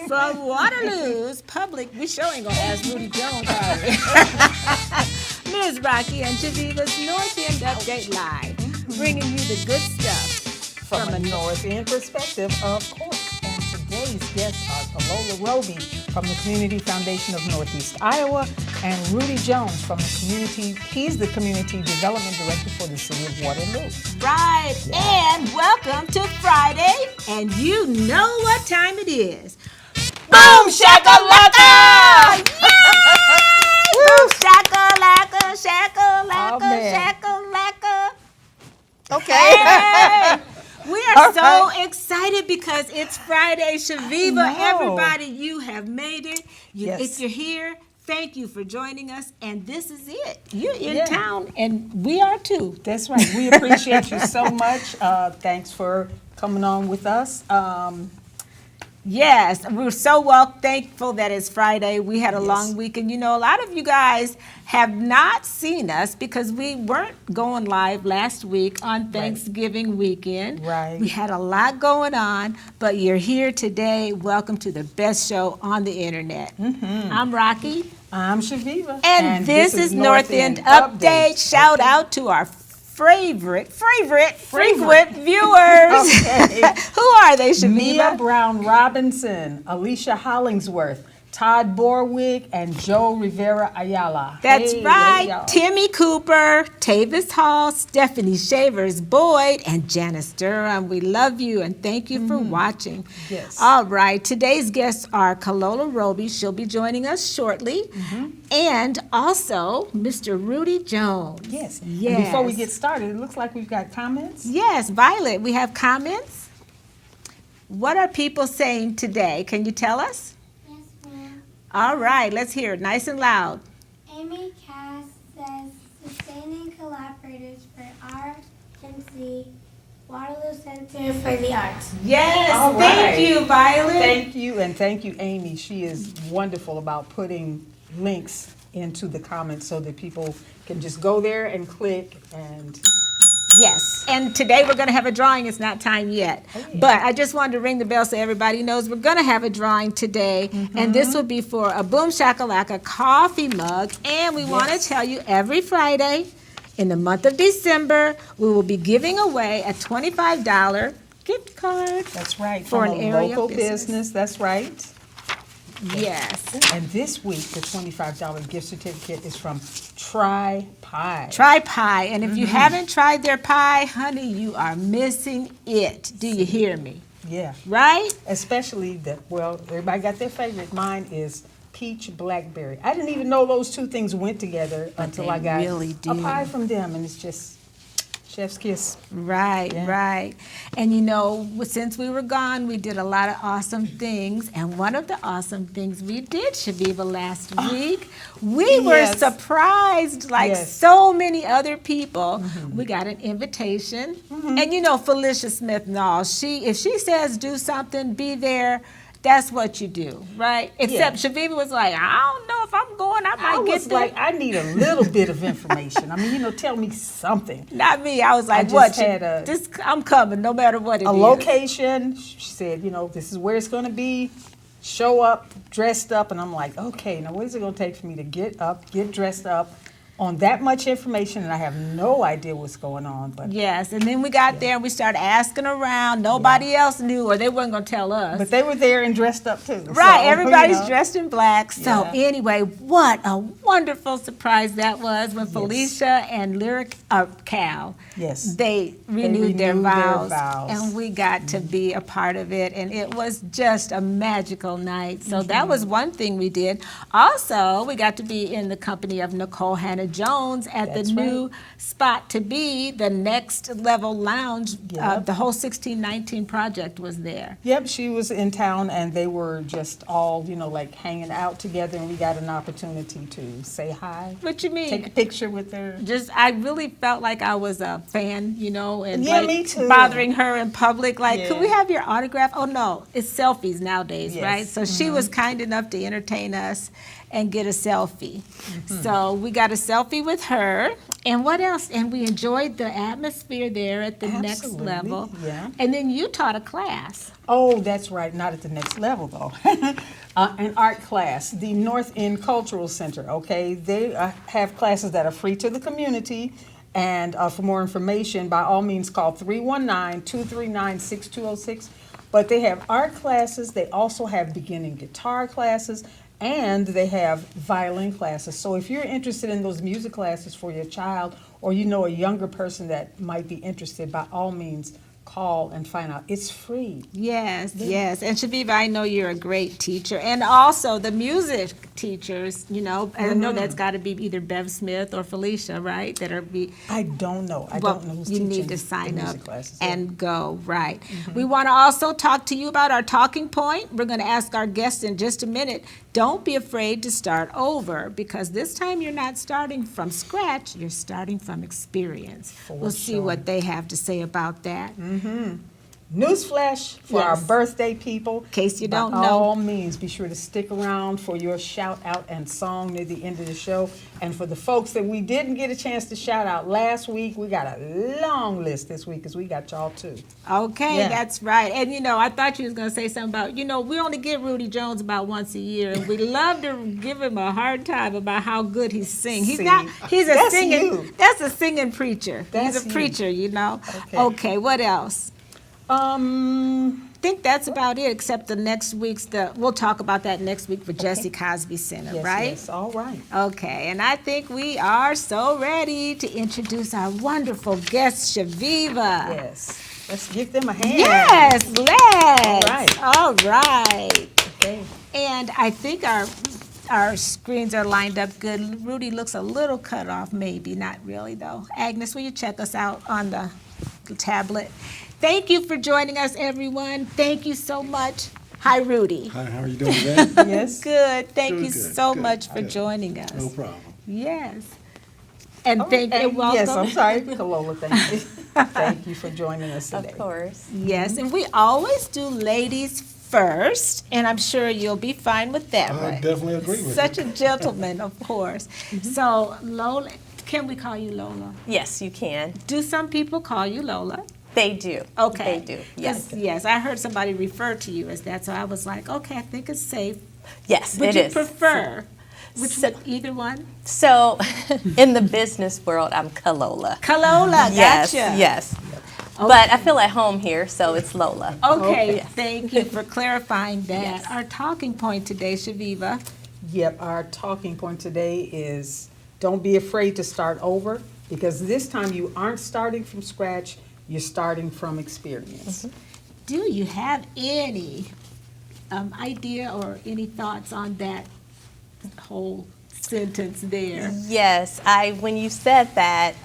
From Waterloo's public, we sure ain't gonna ask Rudy Jones, are we? Ms. Rocki and Chaveevah's North End Update Live, bringing you the good stuff from a North End perspective, of course. And today's guests are Kalola Roby from the Community Foundation of Northeast Iowa and Rudy Jones from the community. He's the Community Development Director for the City of Waterloo. Right, and welcome to Friday, and you know what time it is. Boom shakalaka! Yay! Boom shakalaka, shakalaka, shakalaka. Okay. Hey! We are All so right. excited because it's Friday. Chaveevah, everybody, you have made it. Yes. If you're here, thank you for joining us, and this is it. You're in Yeah. town, and we are too. That's right. We appreciate you so much. Thanks for coming on with us. Yes, we're so thankful that it's Friday. We had a long weekend. You know, a lot of you guys have not seen us because we weren't going live last week on Thanksgiving weekend. Right. We had a lot going on, but you're here today. Welcome to the best show on the internet. I'm Rocki. I'm Chaveevah. And this is North End Update. Shout out to our frequent viewers. Okay. Who are they, Chaveevah? Mia Brown Robinson, Alicia Hollingsworth, Todd Borwick, and Joe Rivera Ayala. That's Hey, right. y'all. Timmy Cooper, Tavis Hall, Stephanie Shavers Boyd, and Janice Durham. We love you and thank you for watching. Yes. All right. Today's guests are Kalola Roby. She'll be joining us shortly. And also Mr. Rudy Jones. Yes. Yes. And before we get started, it looks like we've got comments. Yes, Violet, we have comments. What are people saying today? Can you tell us? Yes, ma'am. All right, let's hear it nice and loud. Amy Cass says, sustaining collaborators for RMC Waterloo Center for the Arts. Yes, All thank right. you, Violet. Thank you, and thank you, Amy. She is wonderful about putting links into the comments so that people can just go there and click and... Yes, and today we're going to have a drawing. It's not time yet, but I just wanted to ring the bell so everybody knows we're going to have a drawing today, and this will be for a Boom Shakalaka coffee mug, and we want to tell you every Friday in the month of December, we will be giving away a $25 gift card. That's right. For From an a area local business. business. That's right. Yes. And this week, the $25 gift certificate is from Try Pie. Try pie, and if you haven't tried their pie, honey, you are missing it. Do you hear me? Yeah. Right? Especially everybody got their favorite. Mine is peach blackberry. I didn't even know those two things went together until they I got really a do. pie from them, and it's just chef's kiss. Right, Yeah. right. And you know, since we were gone, we did a lot of awesome things. And one of the awesome things we did, Chaveevah, last week, we were Yes. surprised like Yes. so many other people. We got an invitation. And you know, Felicia Smith, no, if she says do something, be there. That's what you do, right? Except Chaveevah was like, I don't know if I'm going. I I might get was there. like, I need a little bit of information. I mean, tell me something. Not me. I was like, just what? had a- I'm coming, no matter what it A is. location. She said, this is where it's going to be. Show up, dressed up. And I'm like, okay, now what is it going to take for me to get up, get dressed up on that much information? And I have no idea what's going on. But Yes, and then we got there and we started asking around. Nobody else knew, or they weren't going to tell us. But they were there and dressed up too. Right, So, everybody's dressed in black. So Yeah. anyway, what a wonderful surprise that was when Felicia and Lyric Cal, Yes. they renewed their renewed their vows, vows. and we got to be a part of it, and it was just a magical night. So that was one thing we did. Also, we got to be in the company of Nicole Hannah Jones at That's the new spot to be, the Next Level Lounge. Yep. The whole 1619 project was there. Yep, she was in town and they were just all, like hanging out together, and we got an opportunity to say hi, What you mean? take a picture with her. I really felt like I was a fan, and Yeah, like me too. bothering her in public. Like, could Yeah. we have your autograph? Oh no, it's selfies nowadays, Yes. right? So she was kind enough to entertain us, and get a selfie. So we got a selfie with her. And what else? And we enjoyed the atmosphere there at the next Absolutely, level. yeah. And then you taught a class. Oh, that's right. Not at the next level, though. An art class, the North End Cultural Center, okay? They have classes that are free to the community. And for more information, by all means, call 319-239-6206. But they have art classes. They also have beginning guitar classes. And they have violin classes. So if you're interested in those music classes for your child, or you know a younger person that might be interested, by all means, call and find out. It's free. Yes, yes. And Chaveevah, I know you're a great teacher. And also the music teachers, you know, I know that's got to be either Bev Smith or Felicia, right? That are I don't know. I well, don't know who's you teaching need to the sign music up classes. and go, right. We want to also talk to you about our talking point. We're going to ask our guests in just a minute. Don't be afraid to start over, because this time you're not starting from scratch, you're starting from experience. We'll see sure. what they have to say about that. Newsflash for our Yes. birthday people. In case you don't By know. all means, be sure to stick around for your shout out and song near the end of the show. And for the folks that we didn't get a chance to shout out last week, we got a long list this week because we got y'all too. Okay, Yeah. that's right. And you know, I thought you was going to say something about, you know, we only get Rudy Jones about once a year, and we love to give him a hard time about how good he sings. He's See, not, he's a that's singing, you. that's a singing preacher. That's he's a you. preacher, you know. Okay. Okay, what else? I think that's about it, except the next week's, we'll talk about that next week for Jesse Cosby Center, Yes, right? yes, all right. Okay, and I think we are so ready to introduce our wonderful guest, Chaveevah. Yes. Let's give them a hand. Yes, let's. right. All right. Okay. And I think our screens are lined up good. Rudy looks a little cut off, maybe, not really though. Agnes, will you check us out on the tablet? Thank you for joining us, everyone. Thank you so much. Hi, Rudy. Hi, how are you doing today? Yes. Good. Thank Good, you good, so good, much for good. joining us. No problem. Yes. And Oh, thank you. and Welcome. yes, I'm sorry, Kalola, thank you. Thank you for joining us today. Of course. Yes, and we always do ladies first, and I'm sure you'll be fine with that, I right? definitely agree with Such you. a gentleman, of course. So, Lola, can we call you Lola? Yes, you can. Do some people call you Lola? They do. Okay. They do. Yes. 'Cause, yes, I heard somebody refer to you as that, so I was like, okay, I think it's safe. Yes, Would it you is. prefer? Which So- one, either one? So, in the business world, I'm Kalola. Kalola, Yes. gotcha. Yes. But I feel at home here, so it's Lola. Okay, Yes. thank you for clarifying that. Yes. Our talking point today, Chaveevah. Yep, our talking point today is don't be afraid to start over, because this time you aren't starting from scratch, you're starting from experience. Do you have any idea or any thoughts on that whole sentence there? Yes, when you said that,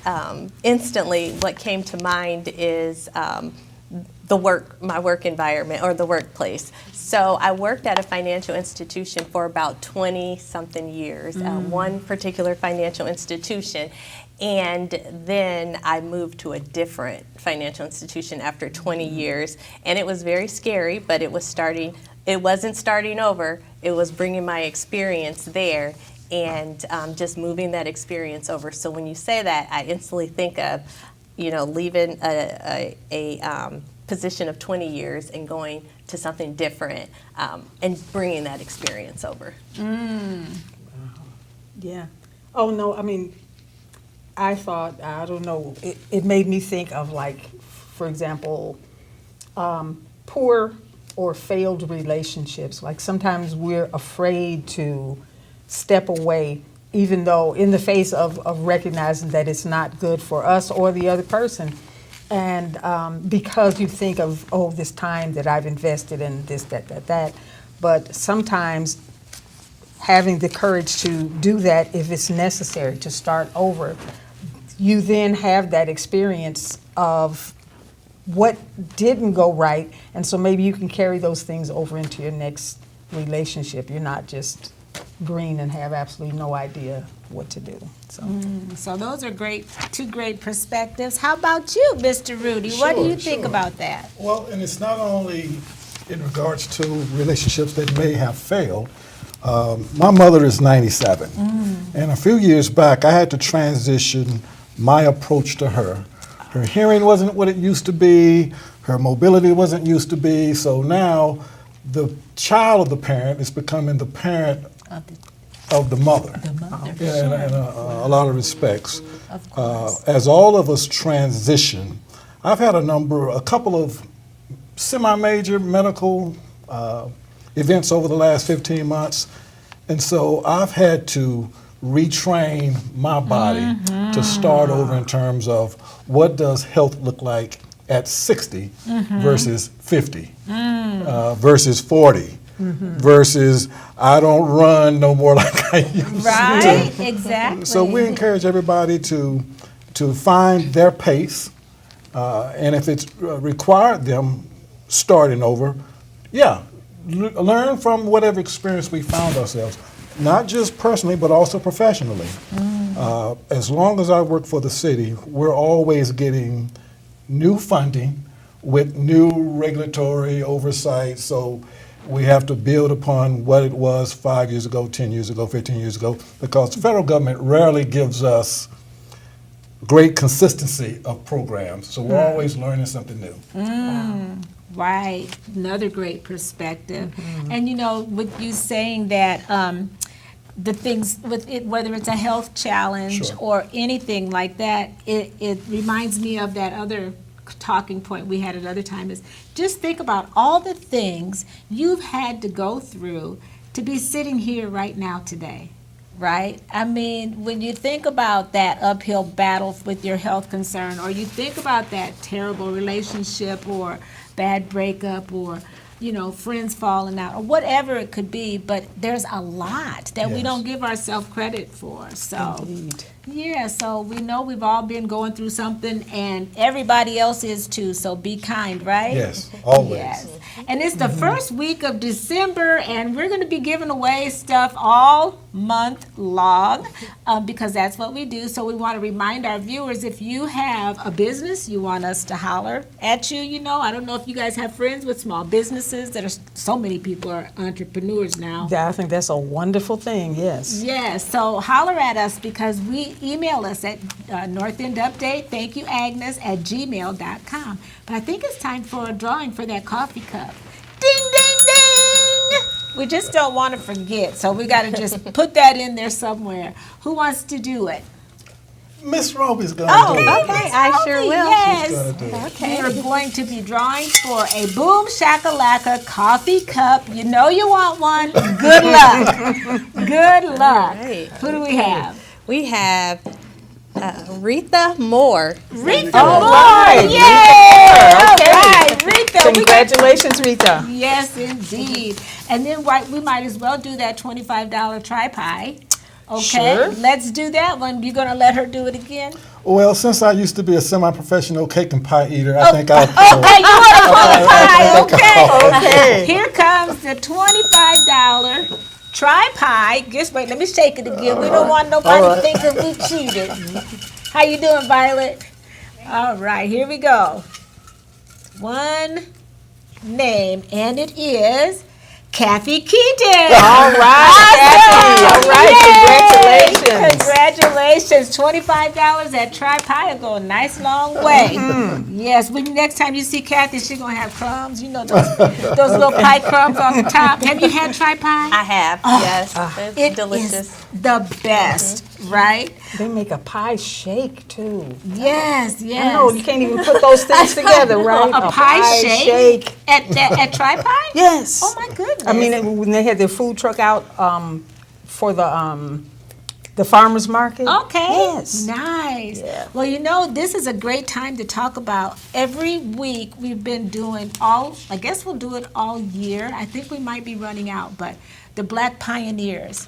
instantly what came to mind is my work environment or the workplace. So I worked at a financial institution for about 20-something years, one particular financial institution. And then I moved to a different financial institution after 20 years. And it was very scary, but it wasn't starting over. It was bringing my experience there and just moving that experience over. So when you say that, I instantly think of, leaving a position of 20 years and going to something different and bringing that experience over. Yeah. Oh, no, I mean, I thought, I don't know, it made me think of, like, for example, poor or failed relationships. Like sometimes we're afraid to step away, even though in the face of recognizing that it's not good for us or the other person. And because you think of, oh, this time that I've invested in this, that. But sometimes having the courage to do that if it's necessary to start over, you then have that experience of what didn't go right, and so maybe you can carry those things over into your next relationship. You're not just green and have absolutely no idea what to do. So those are two great perspectives. How about you, Mr. Rudy? What do you think Sure. about that? Well, and it's not only in regards to relationships that may have failed, My mother is 97, and a few years back, I had to transition my approach to her. Her hearing wasn't what it used to be, her mobility wasn't used to be, so now the child of the parent is becoming the parent of the mother. In a lot of respects. Of course. As all of us transition, I've had a couple of semi-major medical events over the last 15 months, and so I've had to retrain my body to start over in terms of what does health look like at 60 versus 50 versus 40 versus I don't run no more like I used Right, to. exactly. So we encourage everybody to find their pace, and if it's required them starting over, learn from whatever experience we found ourselves, not just personally but also professionally. As long as I work for the city, we're always getting new funding with new regulatory oversight, so we have to build upon what it was 5 years ago, 10 years ago, 15 years ago, because the federal government rarely gives us great consistency of programs, so we're always learning something new. Right, another great perspective. And you know, with you saying that the things with it, whether it's a health challenge Sure. or anything like that, it reminds me of that other talking point we had another time is just think about all the things you've had to go through to be sitting here right now today. Right? I mean, when you think about that uphill battle with your health concern, or you think about that terrible relationship or bad breakup or, you know, friends falling out or whatever it could be, but there's a lot that we Yes. don't give ourselves credit for. So, Indeed. yeah, so we know we've all been going through something and everybody else is too, so be kind, right? Yes, always. Yes. And it's the first week of December, and we're going to be giving away stuff all month long because that's what we do. So we want to remind our viewers, if you have a business you want us to holler at you, you know, I don't know if you guys have friends with small businesses. That are so many people are entrepreneurs now. Yeah, I think that's a wonderful thing, yes. Yes, so holler at us because we email us at northendupdate, thank you Agnes, at gmail.com. But I think it's time for a drawing for that coffee cup. Ding, ding, ding! We just don't want to forget, so we got to just put that in there somewhere. Who wants to do it? Miss Roby's gonna do it. Okay, I sure will. Yes. She's gonna do it. Okay. We're going to be drawing for a Boom Shakalaka coffee cup. You know you want one. Good luck. Good luck. right. Who do we have? We have Retha Moore. Retha All Moore. right. Yay! All Okay. right, Retha. Congratulations, Rita. Yes, indeed. And then we might as well do that $25 tri-pie. Okay, Sure. let's do that one. You gonna let her do it again? Well, since I used to be a semi-professional cake and pie eater, I think I'll. Okay, you want to pull the pie? Okay. Okay. Here comes the $25 tri-pie. Just wait, let me shake it again. We don't want nobody thinking we cheated. How you doing, Violet? All right, here we go. One name, and it is Kathy Keaton. All right, Kathy. All right, Yay! congratulations. Congratulations. $25 at Tri-Pie will go a nice long way. Yes, when next time you see Kathy, she's going to have crumbs. You know those little pie crumbs on the top. Have you had Tri-Pie? I have, yes. It's It delicious. is the best, right? They make a pie shake, too. Yes, I yes. know, you can't even put those things together, right? A pie shake? At Tri-Pie? Yes. Oh, my goodness. I mean, when they had their food truck out for the farmer's market. Okay. Yes. Nice. Yeah. Well, you know, this is a great time to talk about. Every week we've been doing I guess we'll do it all year. I think we might be running out, but the Black Pioneers.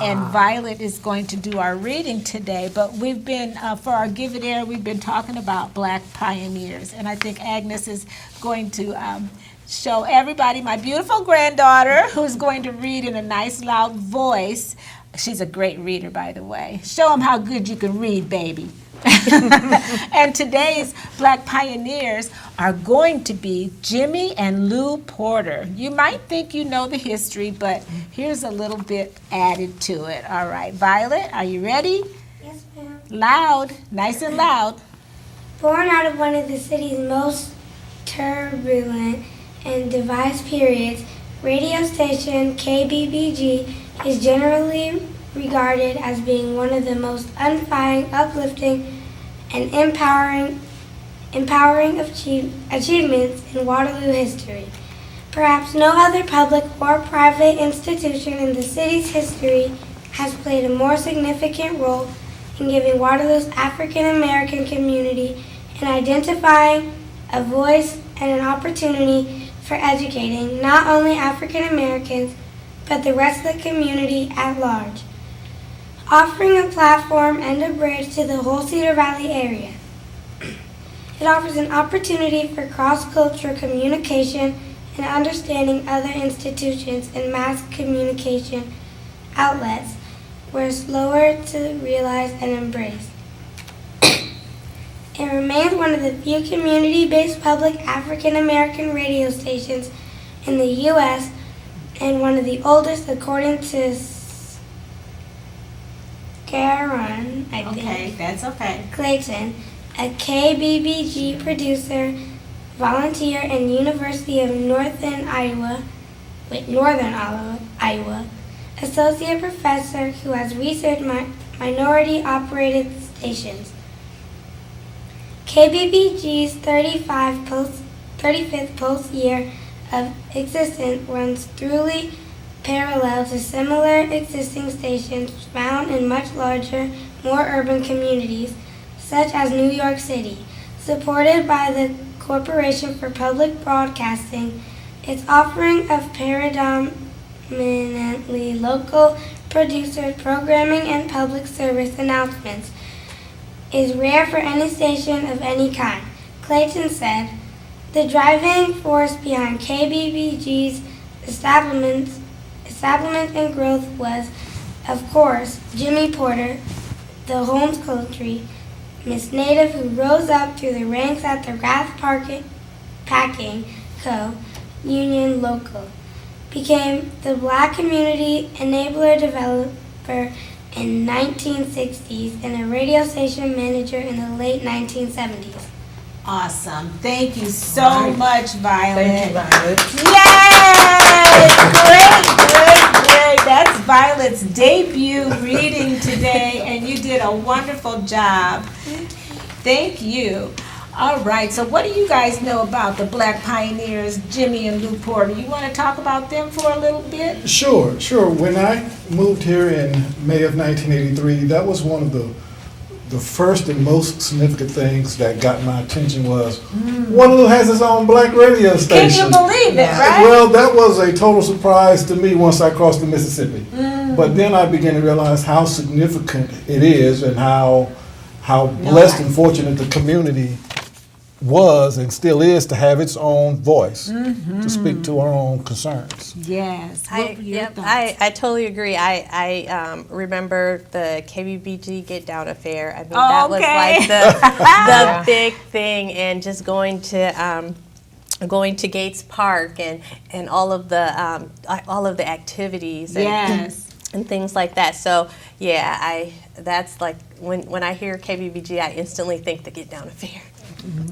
And Violet is going to do our reading today, but we've been, for our Give It Air, we've been talking about Black Pioneers. And I think Agnes is going to show everybody my beautiful granddaughter who's going to read in a nice loud voice. She's a great reader, by the way. Show them how good you can read, baby. And today's Black pioneers are going to be Jimmy and Lou Porter. You might think you know the history, but here's a little bit added to it. All right, Violet, are you ready? Yes, ma'am. Loud, nice and loud. Born out of one of the city's most turbulent and devised periods, radio station KBBG is generally regarded as being one of the most unifying, uplifting, and empowering achievements in Waterloo history. Perhaps no other public or private institution in the city's history has played a more significant role in giving Waterloo's African American community and identifying a voice and an opportunity for educating not only African Americans but the rest of the community at large, offering a platform and a bridge to the whole Cedar Valley area. It offers an opportunity for cross-cultural communication and understanding other institutions and mass communication outlets were slower to realize and embrace. It remains one of the few community-based public African American radio stations in the U.S. and one of the oldest according to Karen, I think, that's okay. Clayton, a KBBG producer, volunteer, and University of Northern Iowa, associate professor who has researched minority-operated stations. KBBG's 35th post-year of existence runs throughly parallel to similar existing stations found in much larger, more urban communities, such as New York City. Supported by the Corporation for Public Broadcasting, its offering of predominantly local produced programming and public service announcements is rare for any station of any kind. Clayton said, "The driving force behind KBBG's establishment and growth was, of course, Jimmy Porter, the Holmes country Miss Native who rose up through the ranks at the Rath Packing Co. Union Local, became the Black Community Enabler Developer in 1960s and a radio station manager in the late 1970s. Awesome. Thank you so much, Violet. Thank you, Violet. Yay! Great. That's Violet's debut reading today, and you did a wonderful job. Thank you. All right, so what do you guys know about the Black pioneers, Jimmy and Lou Porter? You want to talk about them for a little bit? Sure. When I moved here in May of 1983, that was one of the first and most significant things that got my attention was Waterloo has its own Black radio station. Can you believe it, right? Well, that was a total surprise to me once I crossed the Mississippi. But then I began to realize how significant it is and how blessed and fortunate the community was and still is to have its own voice to speak to our own concerns. Yes. What were your thoughts? I totally agree. I remember the KBBG Get Down affair. I mean, that was like the big thing, and just going to Gates Park and all of the activities and things like that. So yeah, that's like when I hear KBBG, I instantly think the Get Down affair.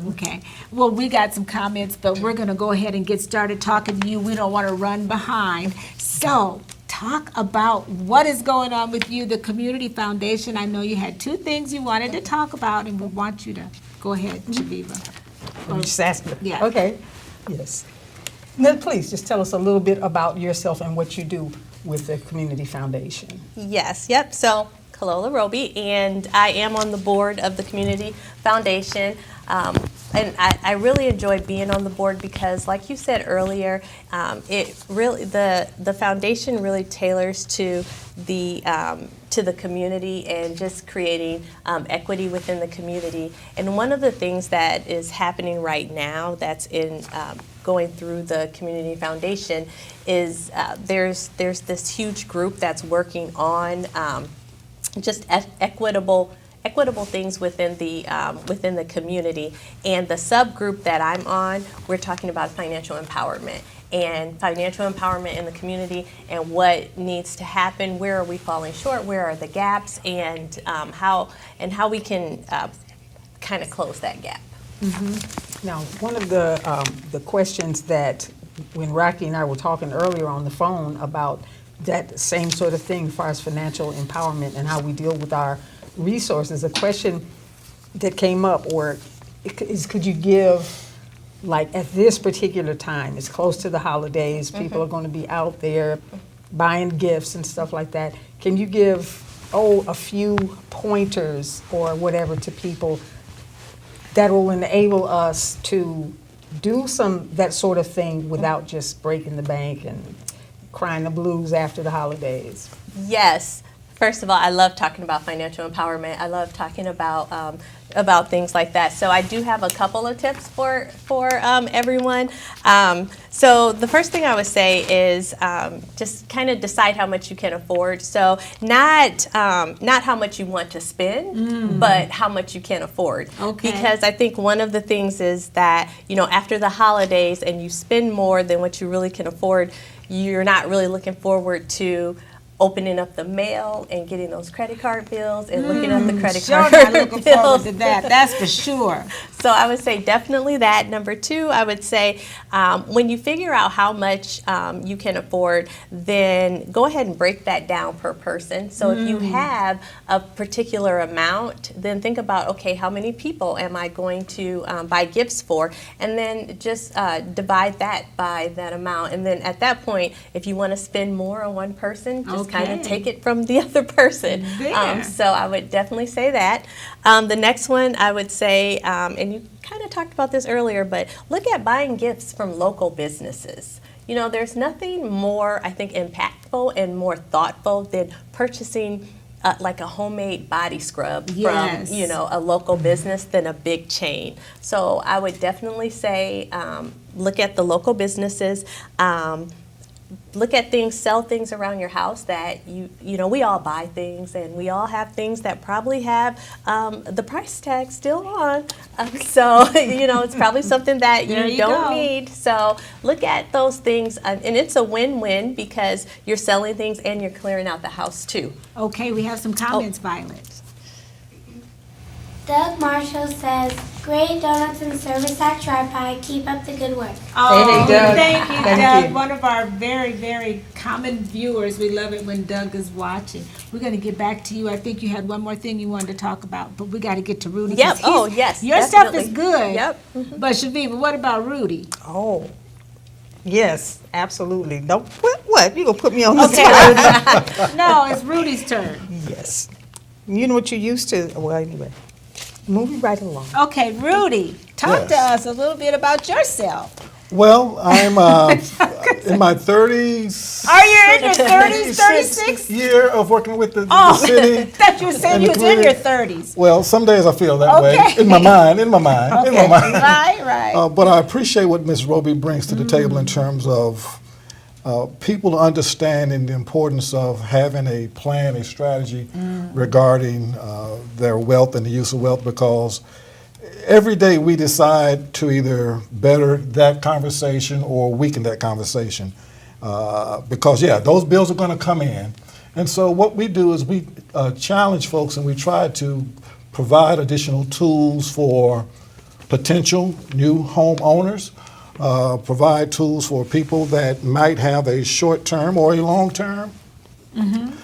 Okay. Well, we got some comments, but we're going to go ahead and get started talking to you. We don't want to run behind. So, talk about what is going on with you, the Community Foundation. I know you had two things you wanted to talk about, and we want you to go ahead, Chaveevah. You just asked me. Yeah. Okay. Yes. Now, please just tell us a little bit about yourself and what you do with the Community Foundation. Yes. Yep. So, Kalola, Roby, and I am on the board of the Community Foundation. And I really enjoy being on the board because, like you said earlier, it really the foundation really tailors to the community and just creating equity within the community. And one of the things that is happening right now that's in going through the Community Foundation is there's this huge group that's working on just equitable equitable things within the community. And the subgroup that I'm on, we're talking about financial empowerment and financial empowerment in the community and what needs to happen. Where are we falling short? Where are the gaps? And how we can kind of close that gap. Now, one of the questions that when Rocki and I were talking earlier on the phone about that same sort of thing as far as financial empowerment and how we deal with our resources, a question that came up is could you give, like at this particular time, it's close to the holidays, people are going to be out there buying gifts and stuff like that. Can you give, a few pointers or whatever to people that will enable us to do that sort of thing without just breaking the bank and crying the blues after the holidays? Yes. First of all, I love talking about financial empowerment. I love talking about things like that. So I do have a couple of tips for everyone. So the first thing I would say is just kind of decide how much you can afford. So not how much you want to spend, but how much you can afford. Okay. Because I think one of the things is that, after the holidays and you spend more than what you really can afford, you're not really looking forward to opening up the mail and getting those credit card bills and looking at the credit card Sure, not looking forward bills. to that. That's for sure. So I would say definitely that. Number two, I would say when you figure out how much you can afford, then go ahead and break that down per person. So if you have a particular amount, then think about, okay, how many people am I going to buy gifts for? And then just divide that by that amount. And then at that point, if you want to spend more on one person, just kind of Okay. take it from the other person. There. So I would definitely say that. The next one I would say, and you kind of talked about this earlier, but look at buying gifts from local businesses. There's nothing more, I think, impactful and more thoughtful than purchasing like a homemade body scrub Yes. from, a local business than a big chain. So I would definitely say look at the local businesses. Look at things, sell things around your house that we all buy things and we all have things that probably have the price tag still on. So, it's probably something that There you you don't go. need. So look at those things and it's a win-win because you're selling things and you're clearing out the house too. Okay, we have some comments, Violet. Doug Marshall says, great donuts and service at TriPie. Keep up the good work. Oh, Hey, Doug. thank you, Thank Doug. you. One of our very, very common viewers. We love it when Doug is watching. We're going to get back to you. I think you had one more thing you wanted to talk about, but we got to get to Rudy. 'cause Yep. Oh, yes, Your stuff is definitely. good. Yep. But Chaveevah, what about Rudy? Oh, yes, absolutely. Don't what? You gonna put me on the Okay. spot? No, it's Rudy's turn. Yes. You know what you used to. Well, anyway, moving right along. Okay, Rudy, talk to Yes. us a little bit about yourself. Well, I'm in my 30s. Are you in your 30s, 36? Year of working with the Oh, city. thought you were saying and you the was in your community. 30s. Well, some days I feel that way. Okay. In my mind. Right. But I appreciate what Ms. Roby brings to the table in terms of people understanding the importance of having a plan, a strategy regarding their wealth and the use of wealth, because every day we decide to either better that conversation or weaken that conversation. Because, those bills are going to come in. And so what we do is we challenge folks and we try to provide additional tools for potential new homeowners, provide tools for people that might have a short-term or a long-term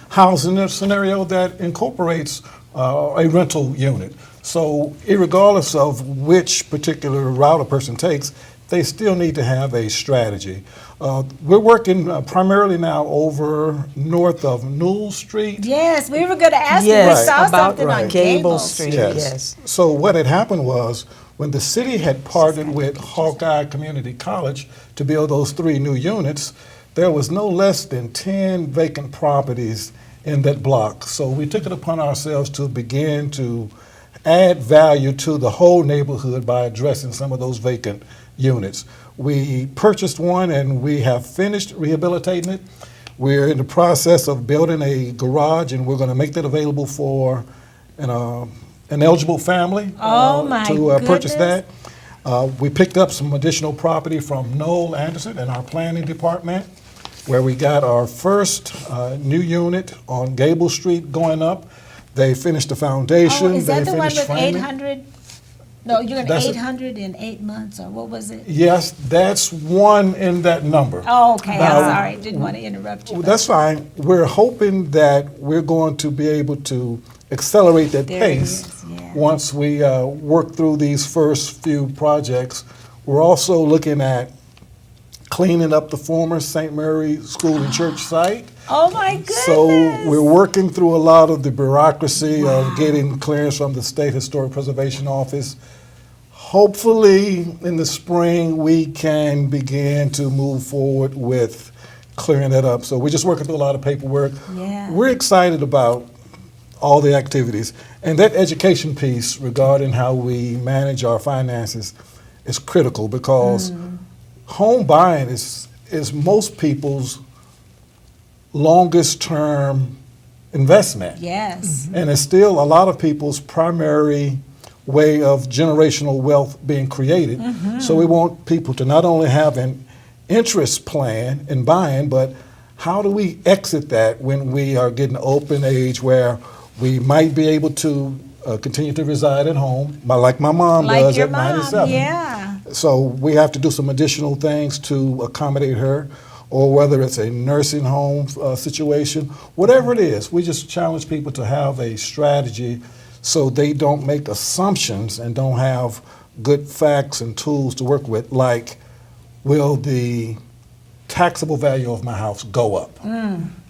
housing scenario that incorporates a rental unit. So regardless of which particular route a person takes, they still need to have a strategy. We're working primarily now over north of Newell Street. Yes, we were going to ask you. Yes, We saw about something on Gable Gable Street. Street. Yes. So what had happened was when the city had partnered with Hawkeye Community College to build those 3 new units, there was no less than 10 vacant properties in that block. So we took it upon ourselves to begin to add value to the whole neighborhood by addressing some of those vacant units. We purchased one and we have finished rehabilitating it. We're in the process of building a garage and we're going to make that available for an eligible family my to purchase goodness. that. We picked up some additional property from Noel Anderson in our planning department, where we got our first new unit on Gable Street going up. They finished the foundation. Oh, is they that the one finished with framing. 800? No, you're going That's it. 800 in 8 months, or what was it? Yes, that's one in that number. Oh, okay, Now, I'm sorry, didn't want to interrupt you. Well, but- that's fine. We're hoping that we're going to be able to accelerate that There it pace is, yeah. once we work through these first few projects. We're also looking at cleaning up the former St. Mary School and Church site. Oh, my goodness. So we're working through a lot of the bureaucracy of getting clearance from the State Historic Preservation Office. Hopefully, in the spring, we can begin to move forward with clearing that up. So we're just working through a lot of paperwork. Yeah. We're excited about all the activities. And that education piece regarding how we manage our finances is critical because home buying is most people's longest term investment. Yes. And it's still a lot of people's primary way of generational wealth being created. So we want people to not only have an interest plan in buying, but how do we exit that when we are getting open age where we might be able to continue to reside at home, like my mom Like does your at mom, 97. yeah. So we have to do some additional things to accommodate her, or whether it's a nursing home situation, whatever it is, we just challenge people to have a strategy so they don't make assumptions and don't have good facts and tools to work with, like, will the taxable value of my house go up?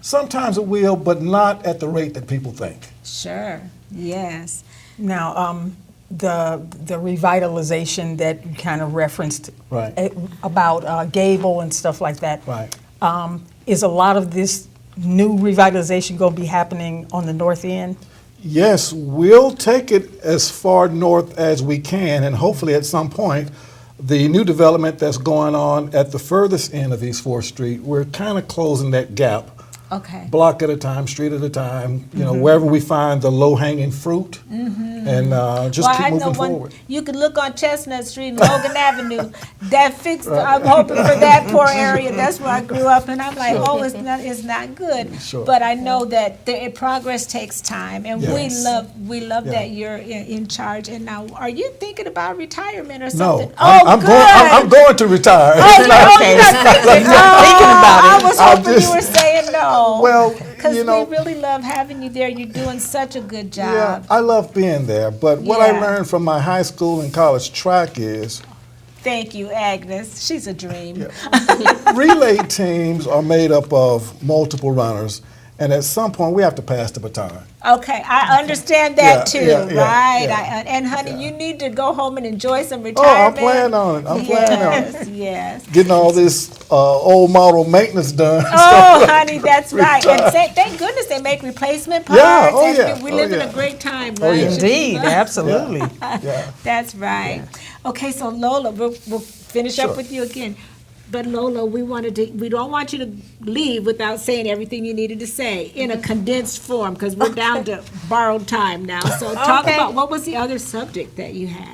Sometimes it will, but not at the rate that people think. Sure, yes. Now, the revitalization that you kind of referenced Right. About Gable and stuff like that. Right. Is a lot of this new revitalization going to be happening on the north end? Yes, we'll take it as far north as we can, and hopefully at some point, the new development that's going on at the furthest end of East 4th Street, we're kind of closing that gap, Okay. block at a time, street at a time, you know, wherever we find the low-hanging fruit, and just Well, keep I know moving one, forward. you could look on Chestnut Street and Logan Avenue. That fixed. I'm hoping for that poor area. That's where I grew up, and I'm like, oh, it's not good. Sure. But I know that progress takes time, and Yes. we love Yeah. that you're in charge. And now, are you thinking about retirement or No, something? I'm good. going to retire. Oh, you're not thinking about it. I was I'm hoping you just- were saying no. Well, because you know, we really love having you there. You're doing such a good job. yeah, I love being there, but what I Yeah. learned from my high school and college track is Thank you, Agnes. She's a dream. relay teams are made up of multiple runners, and at some point we have to pass the baton. Okay, I understand that Yeah, too, yeah, yeah, right? yeah. And honey, you need to go home and enjoy some Oh, I'm retirement. planning on it. I'm planning on it. Yes, yes. Getting all this old model maintenance done. Oh, honey, that's right. And Retire. thank goodness they make replacement parts. Yeah, oh, and yeah, we oh, live in yeah. a great time, Oh, right? yeah. Indeed, absolutely. Yeah. That's right. Okay, so Lola, we'll finish Sure. up with you again. But Lola, we don't want you to leave without saying everything you needed to say in a condensed form, because we're down to borrowed time now. So talk Okay. about, what was the other subject that you had?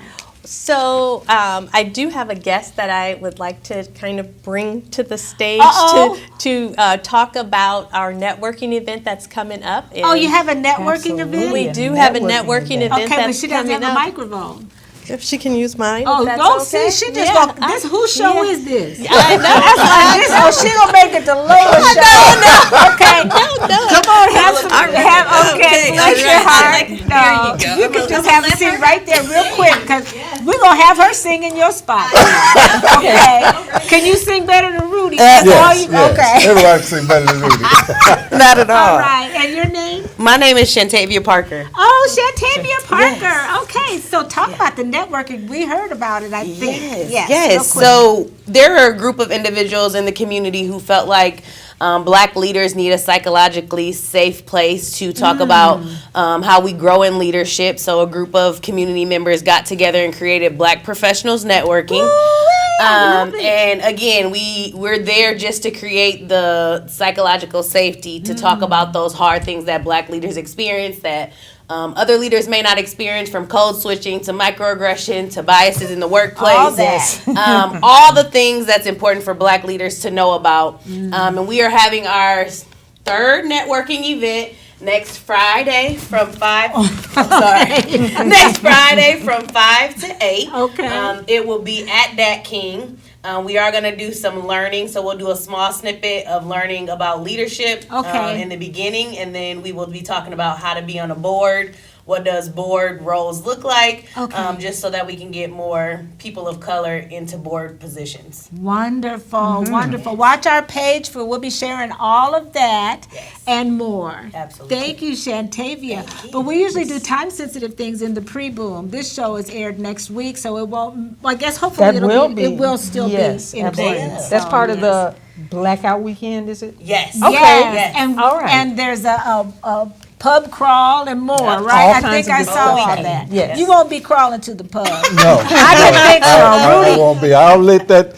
So I do have a guest that I would like to kind of bring to the stage Uh-oh. to talk about our networking event that's coming up. Oh, you And have a networking event? we Yeah, do have a networking networking event. event Okay, but that's she doesn't coming have a up. microphone. If she can use mine. Oh, if that's don't okay. see, she just Yeah, walked, this, whose show yeah. is this? I know. Oh, she gonna make it the Lola show. Okay. Come on, have some, okay, bless your heart. No, you can just have a seat right there real quick, because we're gonna have her sing in your spot. Okay. Can you sing better than Rudy? That's all you, okay. Everybody can sing better than Rudy. Not at all. All right, and your name? My name is Chaveevah Parker. Oh, Chaveevah Parker. Okay, so talk about the networking. We heard about it, I think. Yes. real quick. So there are a group of individuals in the community who felt like Black leaders need a psychologically safe place to talk about how we grow in leadership. So a group of community members got together and created Black Professionals Networking. And again, we're there just to create the psychological safety to talk about those hard things that Black leaders experience that other leaders may not experience, from code switching to microaggression to biases in the workplace. All that. All the things that's important for Black leaders to know about. And we are having our third networking event next Friday from 5. Next Friday from 5 to 8. Okay. It will be at Dat King. We are going to do some learning, so we'll do a small snippet of learning about leadership in the beginning, and then we will be talking about how to be on a board. What does board roles look like? Just so that we can get more people of color into board positions. Wonderful, wonderful. Watch our page we'll be sharing all of that and more. Absolutely. Thank you, Chaveevah. But we usually do time-sensitive things in the pre-boom. This show is aired next week, so it won't, I guess hopefully That will it be. will still Yes, be important. absolutely. That's part of the blackout weekend, is it? Yes. Okay. Yes, and, All right. and there's a pub crawl and more, Yep. right? All I kinds think of I good saw stuff. all that. Yes. You won't be crawling to the pub. No. I didn't think so. I won't be. I'll let that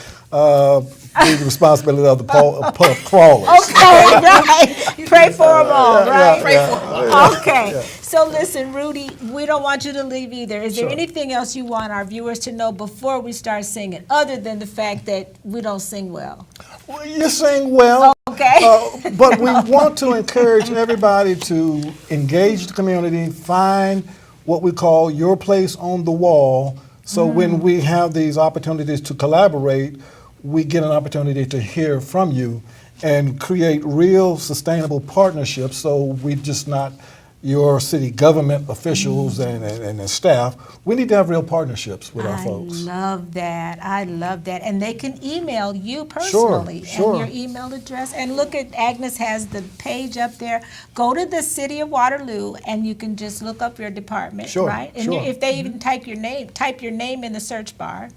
be the responsibility of the pub crawlers. Okay, right. Pray for them all, right? Yeah. Okay. So listen, Rudy, we don't want you to leave either. Is there Sure. anything else you want our viewers to know before we start singing, other than the fact that we don't sing well? Well, you sing well. Okay. But we want to encourage everybody to engage the community, find what we call your place on the wall. So when we have these opportunities to collaborate, we get an opportunity to hear from you and create real sustainable partnerships, so we're just not your city government officials and the staff. We need to have real partnerships with our folks. I love that. I love that. And they can email you personally. Sure. And your email address. And look at, Agnes has the page up there. Go to the City of Waterloo and you can just look up your department, Sure, right? And sure. if they even type your name in the search bar.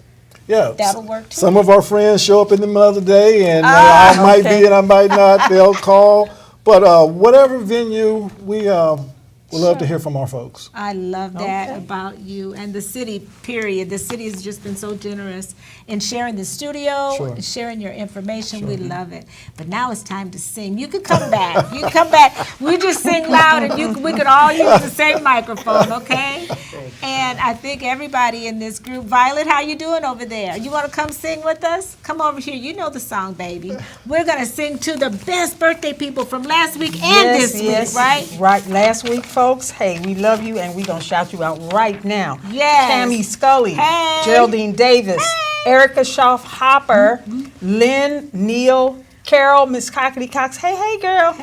Yeah, That'll work, too. Some of our friends show up in the middle of the day, and I might be and I might not. They'll call, but whatever venue, we'd love to hear from our folks. I love that about you and the city, period. The city has just been so generous in sharing the studio, Sure. and sharing your information. We love it. But now it's time to sing. You can come back. You can come back. We just sing loud, and we could all use the same microphone, okay? And I think everybody in this group, Violet, how you doing over there? You want to come sing with us? Come over here. You know the song, baby. We're going to sing to the best birthday people from last week and this week, right? Right, last week, folks. Hey, we love you, and we're going to shout you out right now. Yes. Tammy Scully, Hey. Geraldine Davis, Erica Schaff Hopper, Lynn, Neal, Carol, Miss Cockety Cox, hey girl,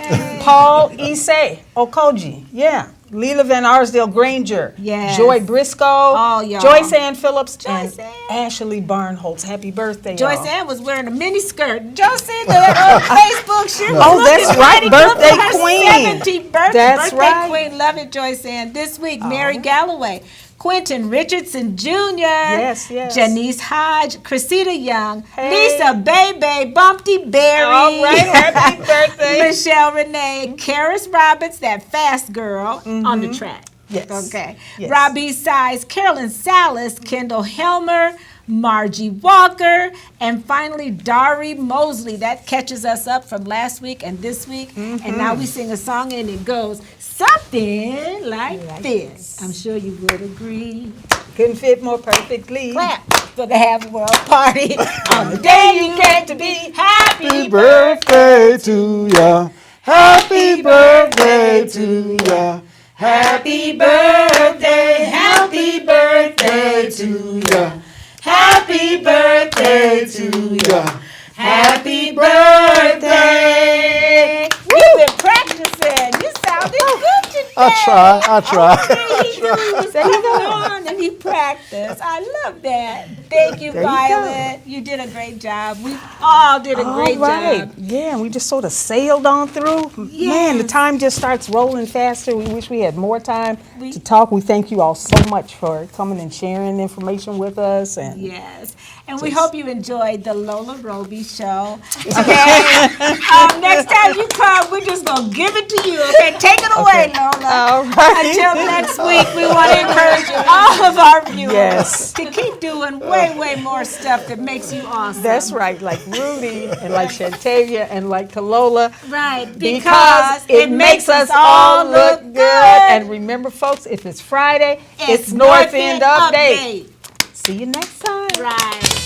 Paul Issei, Okoji, yeah. Leela Van Arsdale Granger, Yes. Joy Briscoe, All y'all. Joyce Ann Phillips, Joyce and Ann. Ashley Barnholtz. Happy birthday, Joyce y'all. Ann was wearing a mini skirt. Did y'all see that on Facebook? She was Oh, looking that's right, mighty birthday good for her queen. 70th birthday. That's birthday right. queen. Love it, Joyce Ann. This week, Mary Galloway, Quentin Richardson Jr., Yes. Janice Hodge, Cressida Young, Hey. Lisa Bebe, Bumpty Berry. All right, happy birthday. Michelle Renee, Karis Roberts, that fast girl on the track. Yes. Okay. Yes. Robbie Size, Carolyn Salas, Kendall Helmer, Margie Walker, and finally Dari Mosley. That catches us up from last week and this week. And now we sing a song and it goes something like this. I'm sure you would agree. Couldn't fit more perfectly. Clap for the Half World Party on the day you came to be. Happy Happy birthday to ya. Happy birthday to ya. Happy birthday, happy birthday to ya. Happy birthday to ya. Happy birthday. You've been practicing. You sounded good today. I try. Okay, he knew he was coming on and he practiced. I love that. Thank you, There you Violet. You did a great job. We all did a great All right. job. Yeah, and we just sort of sailed on through. Man, the Yes. time just starts rolling faster. We wish we had more time We- to talk. We thank you all so much for coming and sharing information with us. And Yes, and we hope you enjoyed the Lola Roby show. Okay, next time you come, we're just gonna give it to you. Okay, take it away, Lola. All right. Until next week, we want to encourage all of our viewers Yes. to keep doing doing way more stuff that makes you awesome. That's right, like Rudy and like Chaveevah and like Kalola. Right, Because it makes us all look good. And remember, folks, if it's Friday, it's North End Update. See you next time. Right.